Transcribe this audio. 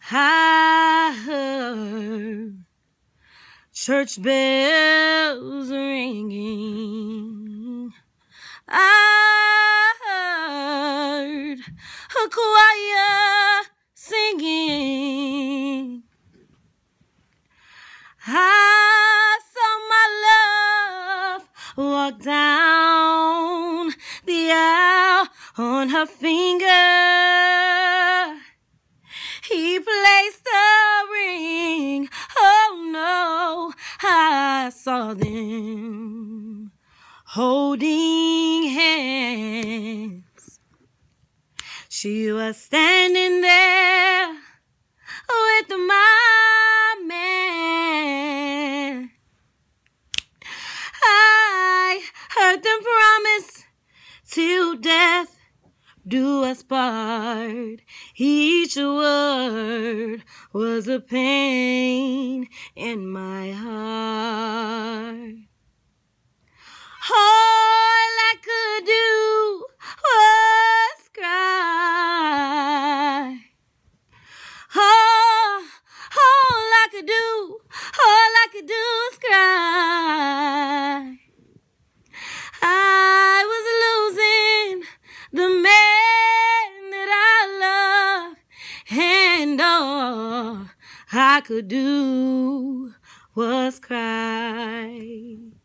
I heard church bells ringing. I heard a choir singing. I saw my love walk down the aisle on her finger. He placed a ring. Oh no, I saw them holding hands. She was standing there with my man. I heard them promise till death do us part. Each word was a pain in my heart. All I could do was cry. All I could do was cry. I was losing the man that I loved, and all I could do was cry.